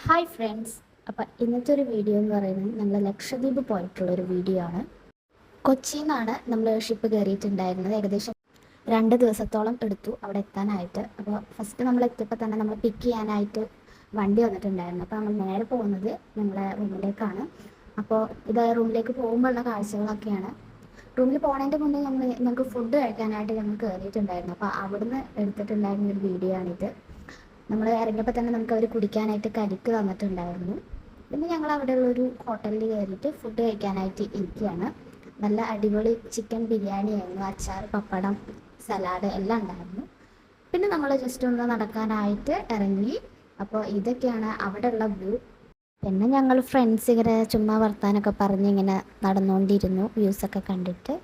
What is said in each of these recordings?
Hi friends. അപ്പോൾ ഇന്നത്തെ ഒരു വീഡിയോ എന്ന് പറയുന്നത് ഞങ്ങൾ ലക്ഷദ്വീപ് പോയിട്ടുള്ളൊരു വീഡിയോ ആണ്. കൊച്ചിയിൽ നിന്നാണ് നമ്മൾ ഷിപ്പ് കയറിയിട്ടുണ്ടായിരുന്നത്. ഏകദേശം 2 ദിവസത്തോളം എടുത്തു അവിടെ എത്താനായിട്ട്. അപ്പോൾ ഫസ്റ്റ് നമ്മൾ എത്തിയപ്പോൾ തന്നെ നമ്മൾ പിക്ക് ചെയ്യാനായിട്ട് വണ്ടി വന്നിട്ടുണ്ടായിരുന്നു. അപ്പോൾ നമ്മൾ നേരെ പോകുന്നത് ഞങ്ങളുടെ റൂമിലേക്കാണ്. അപ്പോൾ ഇത് റൂമിലേക്ക് പോകുമ്പോഴുള്ള കാഴ്ചകളൊക്കെയാണ്. റൂമിൽ പോകുന്നതിൻ്റെ മുന്നേ ഞങ്ങൾക്ക് ഫുഡ് കഴിക്കാനായിട്ട് ഞങ്ങൾ കയറിയിട്ടുണ്ടായിരുന്നു. അപ്പോൾ അവിടുന്ന് എടുത്തിട്ടുണ്ടായിരുന്ന ഒരു വീഡിയോ ആണിത്. നമ്മൾ ഇറങ്ങിയപ്പോൾ തന്നെ നമുക്ക് അവർ കുടിക്കാനായിട്ട് കരിക്ക് തന്നിട്ടുണ്ടായിരുന്നു. പിന്നെ ഞങ്ങൾ അവിടെയുള്ളൊരു ഹോട്ടലിൽ കയറിയിട്ട് ഫുഡ് കഴിക്കാനായിട്ട് ഇരിക്കുകയാണ്. നല്ല അടിപൊളി ചിക്കൻ ബിരിയാണി ആയിരുന്നു, അച്ചാർ, പപ്പടം, സലാഡ് എല്ലാം ഉണ്ടായിരുന്നു. പിന്നെ നമ്മൾ ജസ്റ്റ് ഒന്ന് നടക്കാനായിട്ട് ഇറങ്ങി. അപ്പോൾ ഇതൊക്കെയാണ് അവിടെയുള്ള വ്യൂ. പിന്നെ ഞങ്ങൾ ഫ്രണ്ട്സ് ഇങ്ങനെ ചുമ്മാ വർത്താനൊക്കെ പറഞ്ഞ് ഇങ്ങനെ നടന്നുകൊണ്ടിരുന്നു, വ്യൂസൊക്കെ കണ്ടിട്ട്.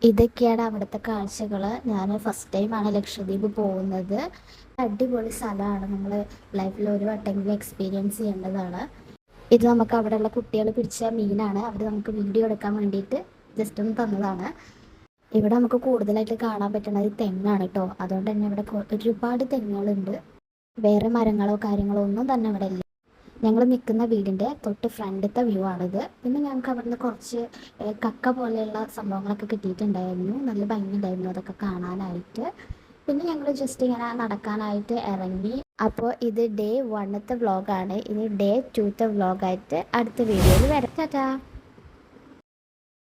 ഇതൊക്കെയാണ് അവിടുത്തെ കാഴ്ചകൾ. ഞാൻ ഫസ്റ്റ് ടൈമാണ് ലക്ഷദ്വീപ് പോകുന്നത്. അടിപൊളി സ്ഥലമാണ്. നമ്മൾ ലൈഫിൽ ഒരു വട്ടമെങ്കിലും എക്സ്പീരിയൻസ് ചെയ്യേണ്ടതാണ്. ഇത് നമുക്ക് അവിടെയുള്ള കുട്ടികൾ പിടിച്ച മീനാണ്. അവർ നമുക്ക് വീഡിയോ എടുക്കാൻ വേണ്ടിയിട്ട് ജസ്റ്റ് ഒന്ന് തന്നതാണ്. ഇവിടെ നമുക്ക് കൂടുതലായിട്ട് കാണാൻ പറ്റുന്നത് തെങ്ങാണ് കേട്ടോ. അതുകൊണ്ട് തന്നെ ഇവിടെ ഒരുപാട് തെങ്ങുകളുണ്ട്. വേറെ മരങ്ങളോ കാര്യങ്ങളോ ഒന്നും തന്നെ ഇവിടെ ഇല്ല. ഞങ്ങൾ നിൽക്കുന്ന വീടിൻ്റെ തൊട്ട് ഫ്രണ്ടത്തെ വ്യൂ ആണിത്. പിന്നെ ഞങ്ങൾക്ക് അവിടുന്ന് കുറച്ച് കക്ക പോലെയുള്ള സംഭവങ്ങളൊക്കെ കിട്ടിയിട്ടുണ്ടായിരുന്നു. നല്ല ഭംഗിയുണ്ടായിരുന്നു അതൊക്കെ കാണാനായിട്ട്. പിന്നെ ഞങ്ങൾ ജസ്റ്റ് ഇങ്ങനെ നടക്കാനായിട്ട് ഇറങ്ങി. അപ്പോൾ ഇത് ഡേ 1ത്തെ വ്ളോഗാണ്. ഇനി ഡേ 2ത്തെ വ്ളോഗായിട്ട് അടുത്ത വീഡിയോയിൽ വരാം. ടാറ്റാ.